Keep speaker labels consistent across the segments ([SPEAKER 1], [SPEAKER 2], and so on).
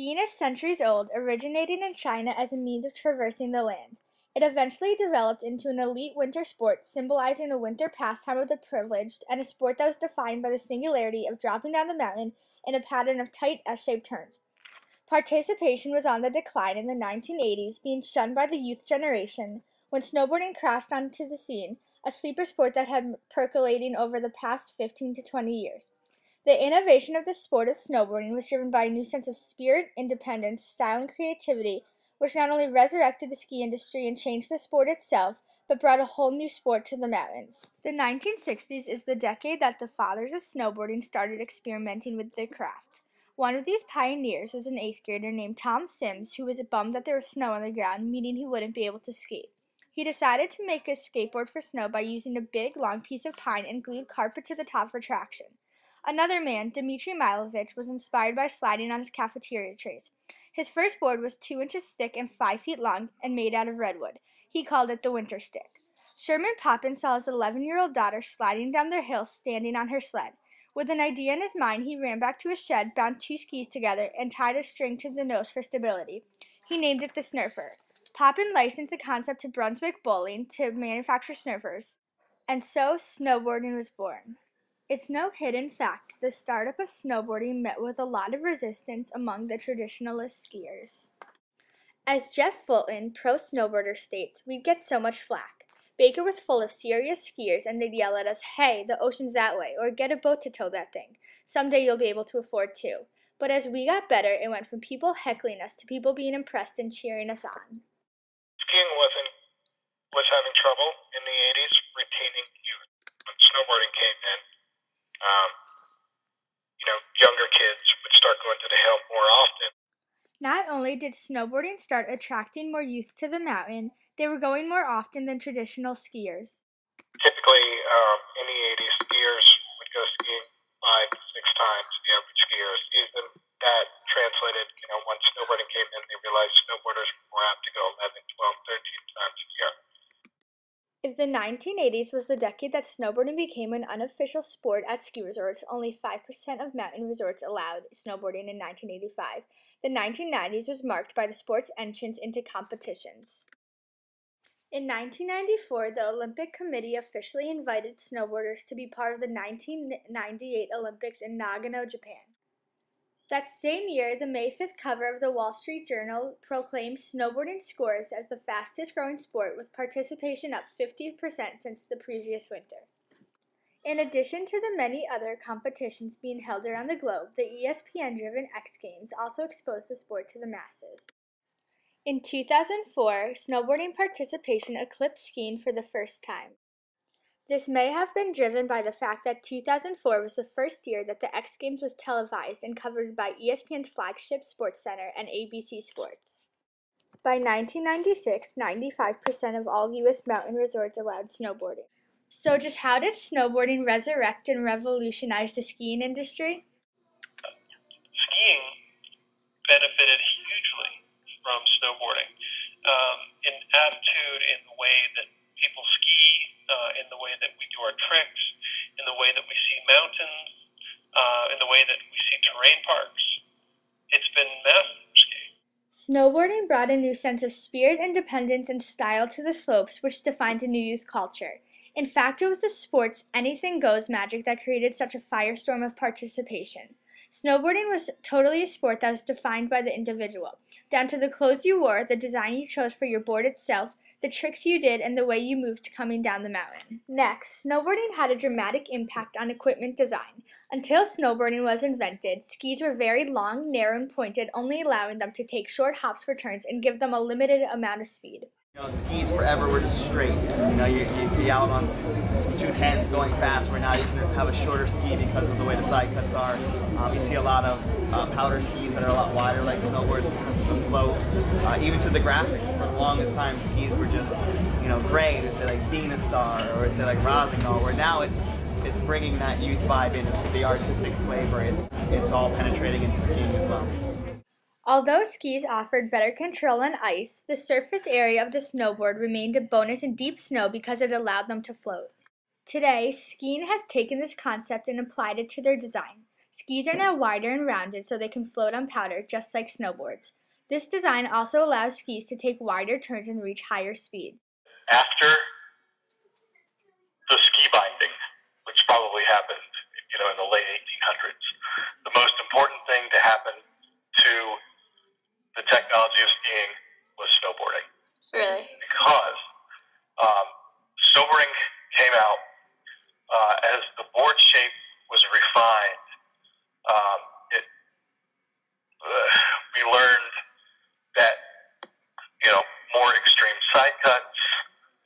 [SPEAKER 1] Skiing is centuries old, originating in China as a means of traversing the land. It eventually developed into an elite winter sport, symbolizing a winter pastime of the privileged and a sport that was defined by the singularity of dropping down the mountain in a pattern of tight S-shaped turns. Participation was on the decline in the 1980s, being shunned by the youth generation when snowboarding crashed onto the scene, a sleeper sport that had been percolating over the past 15 to 20 years. The innovation of the sport of snowboarding was driven by a new sense of spirit, independence, style, and creativity, which not only resurrected the ski industry and changed the sport itself, but brought a whole new sport to the mountains. The 1960s is the decade that the fathers of snowboarding started experimenting with the craft. One of these pioneers was an 8th grader named Tom Sims, who was bummed that there was snow on the ground, meaning he wouldn't be able to skate. He decided to make a skateboard for snow by using a big, long piece of pine and glued carpet to the top for traction. Another man, Dmitry Milovich, was inspired by sliding on his cafeteria trays. His first board was 2 inches thick and 5 feet long and made out of redwood. He called it the Winter Stick. Sherman Poppin saw his 11-year-old daughter sliding down the hill standing on her sled. With an idea in his mind, he ran back to his shed, bound 2 skis together, and tied a string to the nose for stability. He named it the Snurfer. Poppin licensed the concept to Brunswick Bowling to manufacture snurfers, and so snowboarding was born. It's no hidden fact the startup of snowboarding met with a lot of resistance among the traditionalist skiers. As Jeff Fulton, pro snowboarder, states, we'd get so much flack. Baker was full of serious skiers and they'd yell at us, "Hey, the ocean's that way," or "Get a boat to tow that thing. Someday you'll be able to afford two." But as we got better, it went from people heckling us to people being impressed and cheering us on.
[SPEAKER 2] Skiing was having trouble in the 80s retaining youth. When snowboarding came in, younger kids would start going to the hill more often.
[SPEAKER 1] Not only did snowboarding start attracting more youth to the mountain, they were going more often than traditional skiers.
[SPEAKER 2] Typically, in the 80s, skiers would go skiing 5 to 6 times the average skier a season. That translated, once snowboarding came in, they realized snowboarders were more apt to go 11, 12, 13 times a year.
[SPEAKER 1] If the 1980s was the decade that snowboarding became an unofficial sport at ski resorts, only 5% of mountain resorts allowed snowboarding in 1985. The 1990s was marked by the sport's entrance into competitions. In 1994, the Olympic Committee officially invited snowboarders to be part of the 1998 Olympics in Nagano, Japan. That same year, the May 5th cover of the Wall Street Journal proclaimed snowboarding scores as the fastest growing sport, with participation up 50% since the previous winter. In addition to the many other competitions being held around the globe, the ESPN-driven X Games also exposed the sport to the masses. In 2004, snowboarding participation eclipsed skiing for the first time. This may have been driven by the fact that 2004 was the first year that the X Games was televised and covered by ESPN's flagship Sports Center and ABC Sports. By 1996, 95% of all U.S. mountain resorts allowed snowboarding. So just how did snowboarding resurrect and revolutionize the skiing industry?
[SPEAKER 3] Skiing benefited hugely from snowboarding in attitude, in the way that people ski, in the way that we do our tricks, in the way that we see mountains, in the way that we see terrain parks. It's been massive for skiing.
[SPEAKER 1] Snowboarding brought a new sense of spirit, independence, and style to the slopes, which defined a new youth culture. In fact, it was the sport's anything-goes magic that created such a firestorm of participation. Snowboarding was totally a sport that was defined by the individual, down to the clothes you wore, the design you chose for your board itself, the tricks you did, and the way you moved coming down the mountain. Next, snowboarding had a dramatic impact on equipment design. Until snowboarding was invented, skis were very long, narrow, and pointed, only allowing them to take short hops for turns and give them a limited amount of speed.
[SPEAKER 4] Skis forever were just straight. You'd be out on 210s going fast, where now you can have a shorter ski because of the way the side cuts are. You see a lot of powder skis that are a lot wider, like snowboards, because of the float. Even to the graphics, for the longest time, skis were just, gray. It'd say like Dina Star, or it'd say like Rosignol, where now it's bringing that youth vibe in. It's the artistic flavor. It's all penetrating into skiing as well.
[SPEAKER 1] Although skis offered better control on ice, the surface area of the snowboard remained a bonus in deep snow because it allowed them to float. Today, skiing has taken this concept and applied it to their design. Skis are now wider and rounded so they can float on powder, just like snowboards. This design also allows skis to take wider turns and reach higher speeds.
[SPEAKER 2] After the ski binding, which probably happened, in the late 1800s, the most important thing to happen to the technology of skiing was snowboarding.
[SPEAKER 1] Really?
[SPEAKER 2] Because snowboarding came out as the board shape was refined. We learned that more extreme side cuts,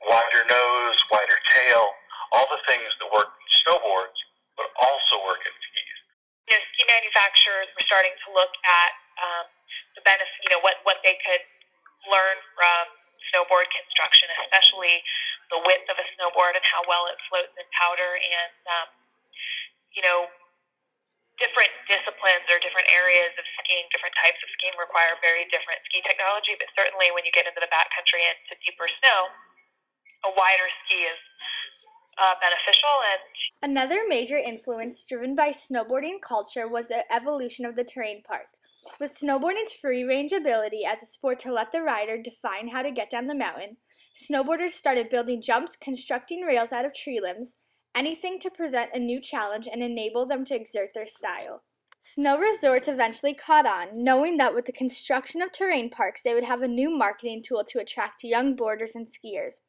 [SPEAKER 2] wider nose, wider tail, all the things that work in snowboards, but also work in skis.
[SPEAKER 5] Ski manufacturers were starting to look at the benefit, what they could learn from snowboard construction, especially the width of a snowboard and how well it floats in powder, and different disciplines or different areas of skiing, different types of skiing require very different ski technology, but certainly when you get into the backcountry and to deeper snow, a wider ski is beneficial. And
[SPEAKER 1] another major influence driven by snowboarding culture was the evolution of the terrain park. With snowboarding's free-range ability as a sport to let the rider define how to get down the mountain, snowboarders started building jumps, constructing rails out of tree limbs, anything to present a new challenge and enable them to exert their style. Snow resorts eventually caught on, knowing that with the construction of terrain parks, they would have a new marketing tool to attract young boarders and skiers.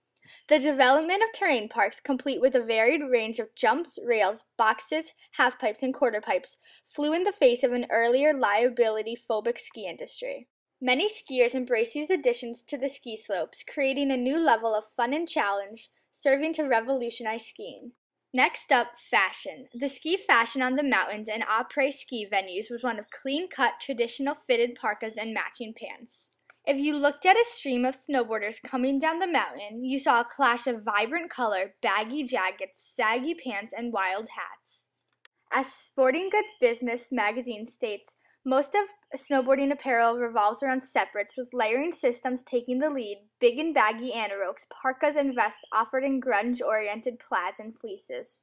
[SPEAKER 1] The development of terrain parks, complete with a varied range of jumps, rails, boxes, halfpipes, and quarterpipes, flew in the face of an earlier liability-phobic ski industry. Many skiers embraced these additions to the ski slopes, creating a new level of fun and challenge, serving to revolutionize skiing. Next up, fashion. The ski fashion on the mountains and après ski venues was one of clean-cut, traditional fitted parkas and matching pants. If you looked at a stream of snowboarders coming down the mountain, you saw a clash of vibrant color, baggy jackets, saggy pants, and wild hats. As Sporting Goods Business magazine states, most of snowboarding apparel revolves around separates, with layering systems taking the lead, big and baggy anoraks, parkas, and vests offered in grunge-oriented plaids and fleeces.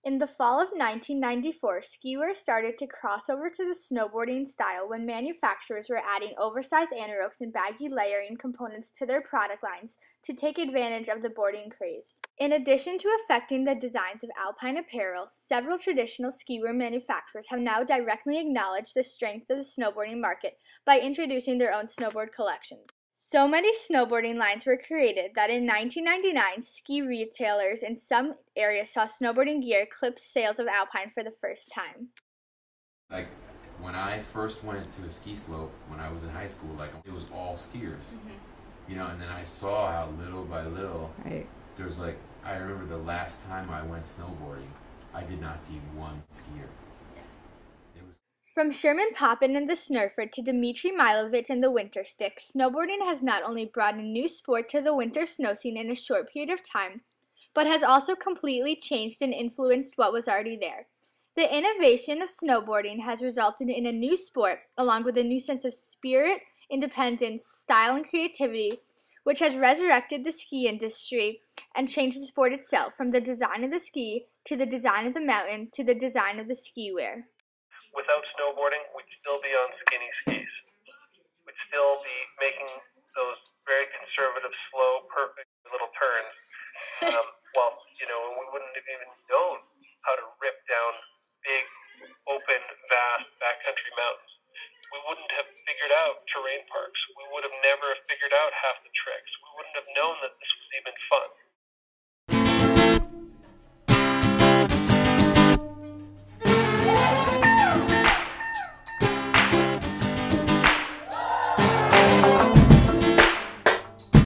[SPEAKER 1] In the fall of 1994, skiwear started to cross over to the snowboarding style when manufacturers were adding oversized anoraks and baggy layering components to their product lines to take advantage of the boarding craze. In addition to affecting the designs of alpine apparel, several traditional skiwear manufacturers have now directly acknowledged the strength of the snowboarding market by introducing their own snowboard collections. So many snowboarding lines were created that in 1999, ski retailers in some areas saw snowboarding gear eclipse sales of alpine for the first time.
[SPEAKER 6] Like, when I first went to a ski slope when I was in high school, it was all skiers. And then I saw how little by little, there's I remember the last time I went snowboarding, I did not see one skier.
[SPEAKER 1] From Sherman Poppin and the Snurford to Dmitry Milovich and the Winter Stick, snowboarding has not only brought a new sport to the winter snow scene in a short period of time, but has also completely changed and influenced what was already there. The innovation of snowboarding has resulted in a new sport, along with a new sense of spirit, independence, style, and creativity, which has resurrected the ski industry and changed the sport itself, from the design of the ski, to the design of the mountain, to the design of the ski wear.
[SPEAKER 3] Without snowboarding, we'd still be on skinny skis. We'd still be making those very conservative, slow, perfect little turns. We wouldn't have even known how to rip down big